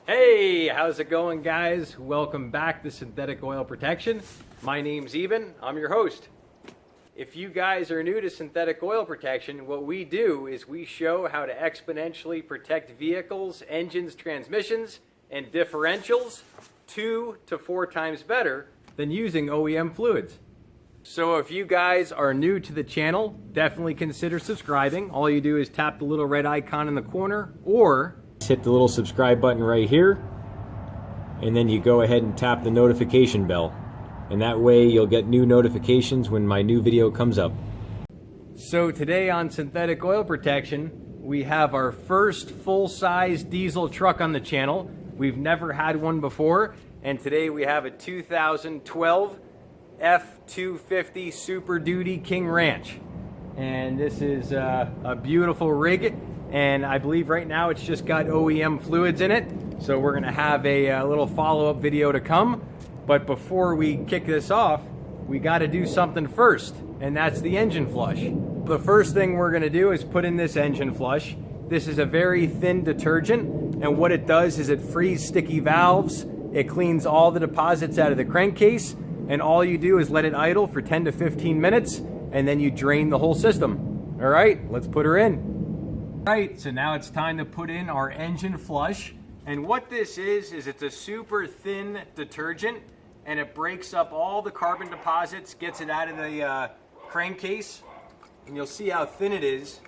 Hey, how's it going, guys? Welcome back to Synthetic Oil Protection. My name's Eben. I'm your host. If you guys are new to synthetic oil protection, what we do is we show how to exponentially protect vehicles, engines, transmissions, and differentials 2 to 4 times better than using OEM fluids. So if you guys are new to the channel, definitely consider subscribing. All you do is tap the little red icon in the corner, or hit the little subscribe button right here, and then you go ahead and tap the notification bell, and that way you'll get new notifications when my new video comes up. So today on Synthetic Oil Protection, we have our first full-size diesel truck on the channel. We've never had one before, and today we have a 2012 F250 Super Duty King Ranch. And this is a beautiful rig, and I believe right now it's just got OEM fluids in it, so we're gonna have a little follow-up video to come. But before we kick this off, we got to do something first, and that's the engine flush. The first thing we're gonna do is put in this engine flush. This is a very thin detergent, and what it does is it frees sticky valves, it cleans all the deposits out of the crankcase, and all you do is let it idle for 10 to 15 minutes, and then you drain the whole system. All right, let's put her in. All right, so now it's time to put in our engine flush. And what this is it's a super thin detergent, and it breaks up all the carbon deposits, gets it out of the crankcase, and you'll see how thin it is.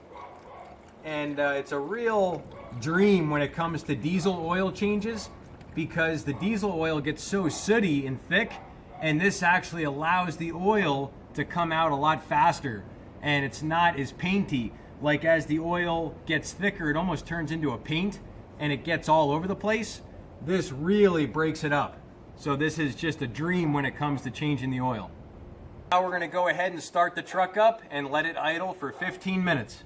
And it's a real dream when it comes to diesel oil changes, because the diesel oil gets so sooty and thick, and this actually allows the oil to come out a lot faster, and it's not as painty. Like, as the oil gets thicker, it almost turns into a paint, and it gets all over the place. This really breaks it up. So this is just a dream when it comes to changing the oil. Now we're gonna go ahead and start the truck up and let it idle for 15 minutes.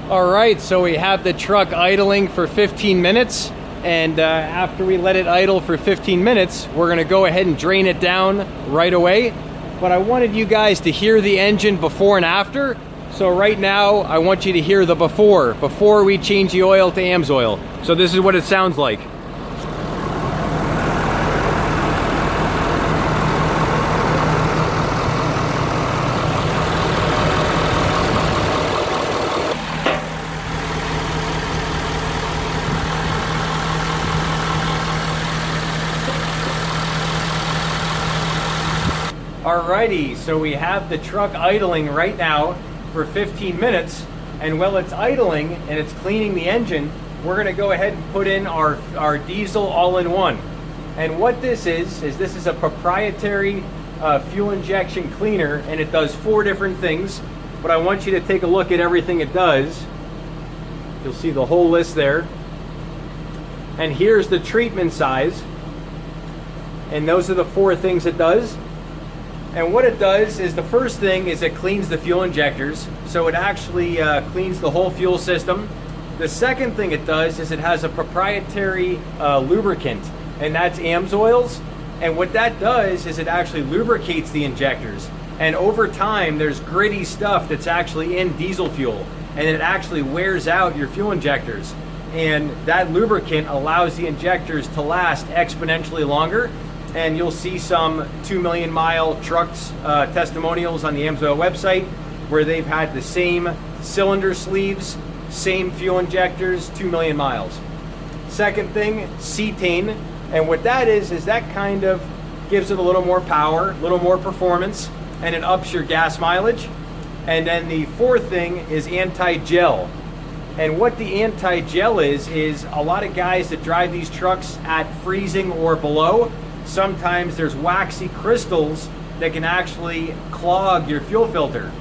All right, so we have the truck idling for 15 minutes. And after we let it idle for 15 minutes, we're gonna go ahead and drain it down right away. But I wanted you guys to hear the engine before and after. So right now, I want you to hear the before we change the oil to AMSOIL. So this is what it sounds like. Alrighty, so we have the truck idling right now for 15 minutes, and while it's idling and it's cleaning the engine, we're gonna go ahead and put in our diesel all-in-one. And what this is this is a proprietary fuel injection cleaner, and it does 4 different things. But I want you to take a look at everything it does. You'll see the whole list there. And here's the treatment size. And those are the 4 things it does. And what it does is, the first thing is it cleans the fuel injectors. So it actually cleans the whole fuel system. The second thing it does is it has a proprietary lubricant, and that's AMSOIL's. And what that does is it actually lubricates the injectors. And over time, there's gritty stuff that's actually in diesel fuel, and it actually wears out your fuel injectors. And that lubricant allows the injectors to last exponentially longer. And you'll see some 2 million mile trucks testimonials on the AMSOIL website where they've had the same cylinder sleeves, same fuel injectors, 2 million miles. Second thing, cetane. And what that is that kind of gives it a little more power, a little more performance, and it ups your gas mileage. And then the 4th thing is anti-gel. And what the anti-gel is a lot of guys that drive these trucks at freezing or below, sometimes there's waxy crystals that can actually clog your fuel filter,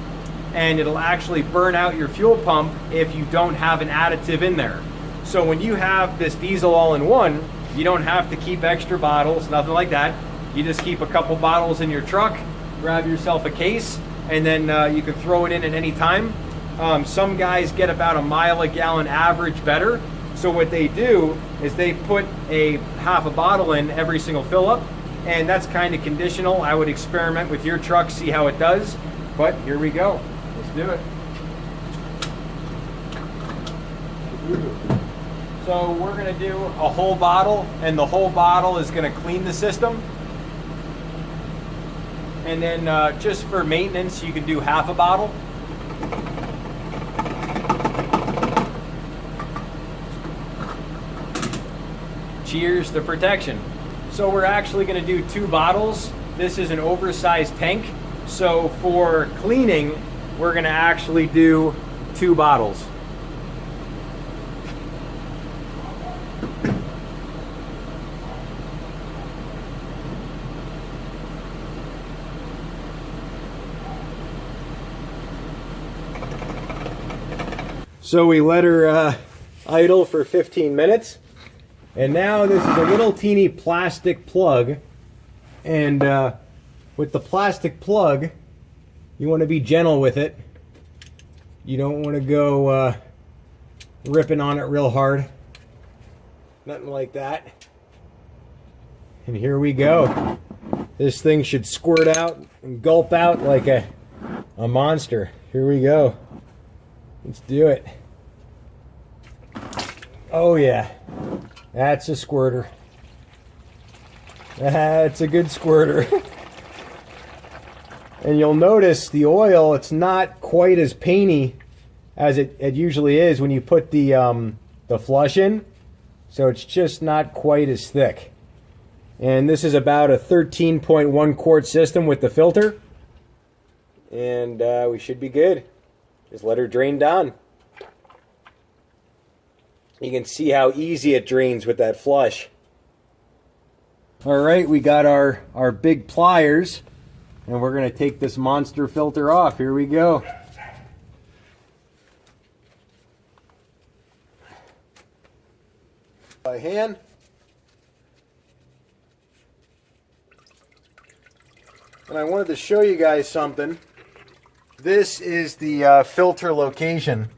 and it'll actually burn out your fuel pump if you don't have an additive in there. So when you have this diesel all-in-one, you don't have to keep extra bottles, nothing like that. You just keep a couple bottles in your truck, grab yourself a case, and then you can throw it in at any time. Some guys get about a mile a gallon average better. So what they do is they put a half a bottle in every single fill up, and that's kind of conditional. I would experiment with your truck, see how it does, but here we go. Let's do it. So we're going to do a whole bottle, and the whole bottle is going to clean the system. And then just for maintenance, you can do half a bottle. Cheers to protection. So we're actually going to do 2 bottles. This is an oversized tank. So for cleaning, we're going to actually do 2 bottles. So we let her idle for 15 minutes. And now this is a little teeny plastic plug. And with the plastic plug, you want to be gentle with it. You don't want to go ripping on it real hard. Nothing like that. And here we go. This thing should squirt out and gulp out like a monster. Here we go. Let's do it. Oh yeah, that's a squirter. That's a good squirter. And you'll notice the oil, it's not quite as painty as it usually is when you put the flush in. So it's just not quite as thick. And this is about a 13.1 quart system with the filter. And we should be good. Just let her drain down. You can see how easy it drains with that flush. Alright, we got our big pliers, and we're going to take this monster filter off. Here we go. By hand. And I wanted to show you guys something. This is the filter location.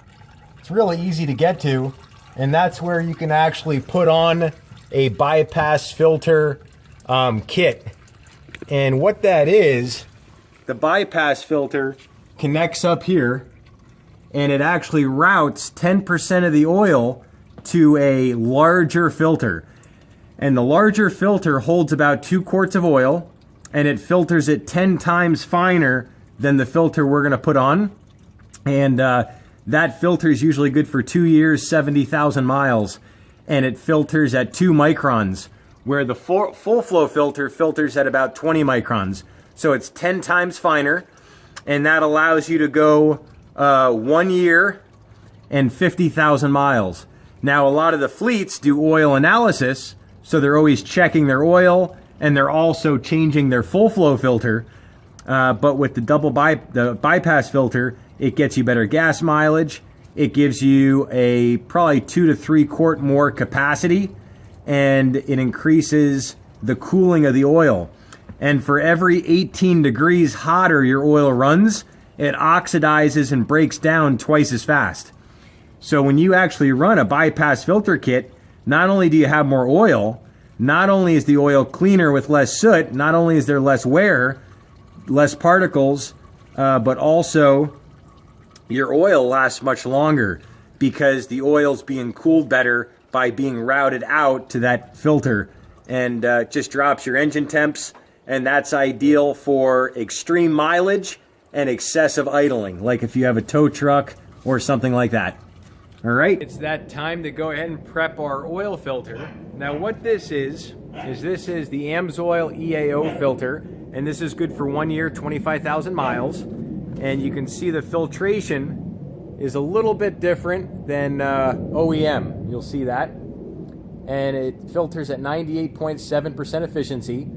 It's really easy to get to, and that's where you can actually put on a bypass filter kit. And what that is, the bypass filter connects up here, and it actually routes 10% of the oil to a larger filter. And the larger filter holds about 2 quarts of oil, and it filters it 10 times finer than the filter we're going to put on. And that filter is usually good for 2 years, 70,000 miles. And it filters at 2 microns, where the full flow filter filters at about 20 microns. So it's 10 times finer, and that allows you to go 1 year and 50,000 miles. Now, a lot of the fleets do oil analysis, so they're always checking their oil, and they're also changing their full flow filter. But with the bypass filter, it gets you better gas mileage. It gives you a probably 2 to 3 quart more capacity, and it increases the cooling of the oil. And for every 18 degrees hotter your oil runs, it oxidizes and breaks down twice as fast. So when you actually run a bypass filter kit, not only do you have more oil, not only is the oil cleaner with less soot, not only is there less wear, less particles, but also your oil lasts much longer because the oil's being cooled better by being routed out to that filter, and just drops your engine temps. And that's ideal for extreme mileage and excessive idling, like if you have a tow truck or something like that. All right, it's that time to go ahead and prep our oil filter. Now what this is this is the AMSOIL EAO filter, and this is good for 1 year, 25,000 miles. And you can see the filtration is a little bit different than OEM. You'll see that. And it filters at 98.7% efficiency.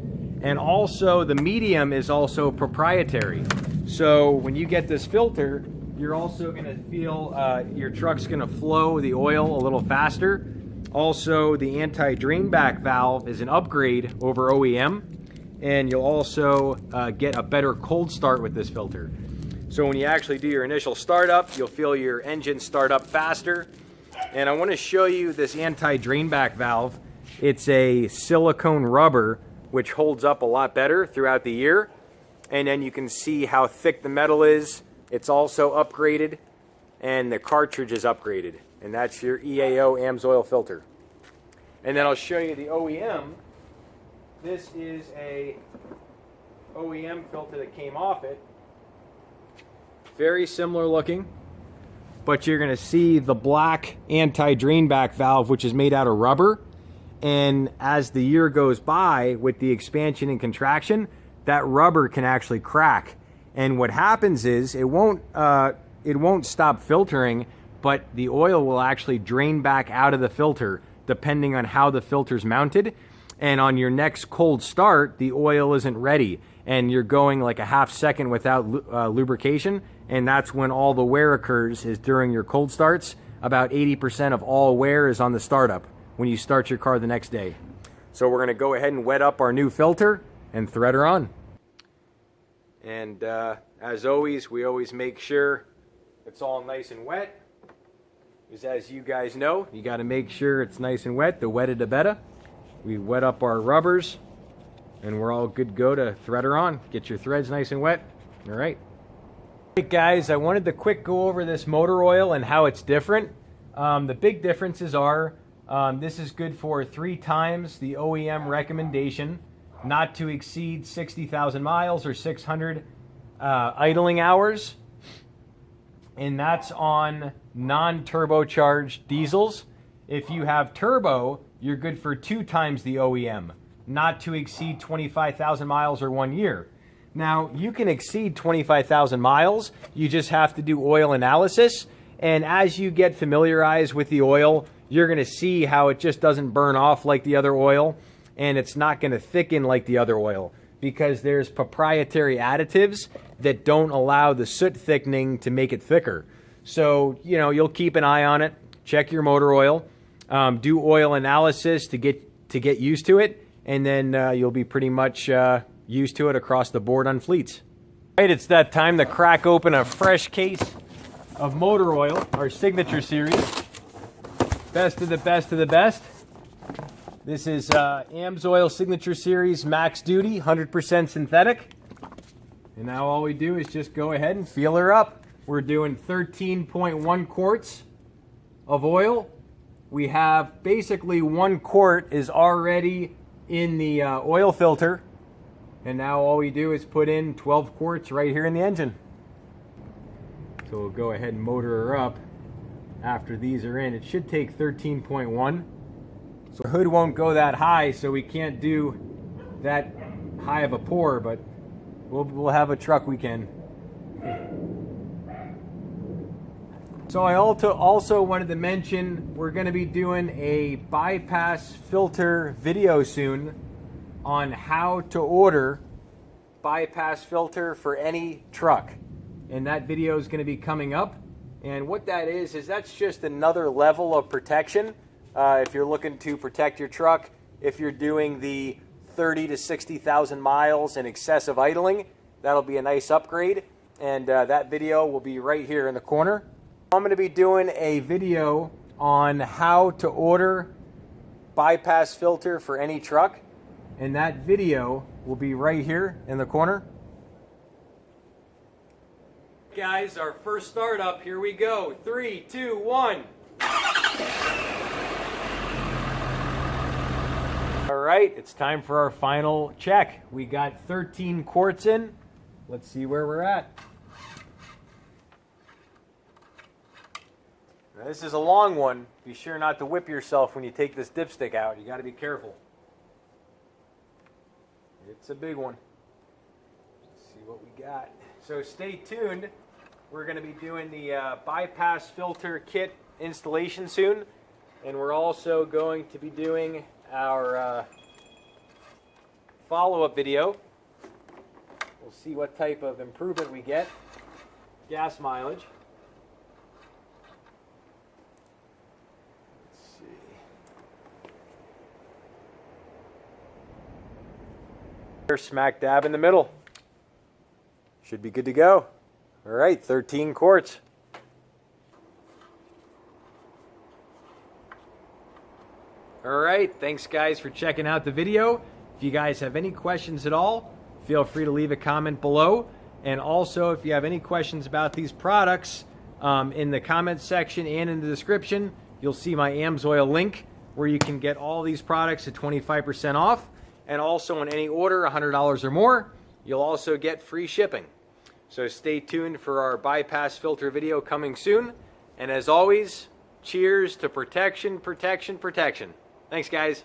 And also the medium is also proprietary. So when you get this filter, you're also going to feel your truck's going to flow the oil a little faster. Also, the anti-drain back valve is an upgrade over OEM. And you'll also get a better cold start with this filter. So when you actually do your initial startup, you'll feel your engine start up faster. And I want to show you this anti-drain back valve. It's a silicone rubber which holds up a lot better throughout the year. And then you can see how thick the metal is. It's also upgraded, and the cartridge is upgraded. And that's your EAO AMSOIL filter. And then I'll show you the OEM. This is a OEM filter that came off it. Very similar looking, but you're going to see the black anti-drain back valve, which is made out of rubber. And as the year goes by with the expansion and contraction, that rubber can actually crack. And what happens is it won't stop filtering, but the oil will actually drain back out of the filter depending on how the filter's mounted. And on your next cold start, the oil isn't ready and you're going like a half second without lubrication, and that's when all the wear occurs, is during your cold starts. About 80% of all wear is on the startup when you start your car the next day. So we're going to go ahead and wet up our new filter and thread her on. And as always, we always make sure it's all nice and wet, because as you guys know, you got to make sure it's nice and wet. The wetter the better. We wet up our rubbers and we're all good to go to thread her on. Get your threads nice and wet. All right. Hey guys, I wanted to quick go over this motor oil and how it's different. The big differences are this is good for 3 times the OEM recommendation, not to exceed 60,000 miles or 600 idling hours. And that's on non-turbocharged diesels. If you have turbo, you're good for 2 times the OEM, not to exceed 25,000 miles or 1 year. Now, you can exceed 25,000 miles. You just have to do oil analysis. And as you get familiarized with the oil, you're going to see how it just doesn't burn off like the other oil. And it's not going to thicken like the other oil, because there's proprietary additives that don't allow the soot thickening to make it thicker. So, you know, you'll keep an eye on it. Check your motor oil. Do oil analysis to get used to it. And then you'll be pretty much used to it across the board on fleets. All right, it's that time to crack open a fresh case of motor oil, our Signature Series. Best of the best of the best. This is AMSOIL Signature Series Max Duty, 100% synthetic. And now all we do is just go ahead and fill her up. We're doing 13.1 quarts of oil. We have basically 1 quart is already in the oil filter. And now all we do is put in 12 quarts right here in the engine. So we'll go ahead and motor her up after these are in. It should take 13.1. So the hood won't go that high, so we can't do that high of a pour, but we'll have a truck we can. So I also wanted to mention we're going to be doing a bypass filter video soon on how to order bypass filter for any truck. And that video is going to be coming up. And what that is that's just another level of protection. If you're looking to protect your truck, if you're doing the 30 to 60,000 miles in excessive idling, that'll be a nice upgrade. And that video will be right here in the corner. I'm going to be doing a video on how to order bypass filter for any truck. And that video will be right here in the corner. Guys, our first startup, here we go. 3, 2, 1. All right, it's time for our final check. We got 13 quarts in. Let's see where we're at. Now, this is a long one. Be sure not to whip yourself when you take this dipstick out. You got to be careful. It's a big one. Let's see what we got. So stay tuned. We're going to be doing the bypass filter kit installation soon. And we're also going to be doing our follow-up video. We'll see what type of improvement we get. Gas mileage. Let's see. They're smack dab in the middle. Should be good to go. All right, 13 quarts. All right, thanks guys for checking out the video. If you guys have any questions at all, feel free to leave a comment below. And also, if you have any questions about these products, in the comments section and in the description, you'll see my AMSOIL link. where you can get all these products at 25% off. And also on any order, $100 or more, you'll also get free shipping. So stay tuned for our bypass filter video coming soon. And as always, cheers to protection, protection, protection. Thanks, guys.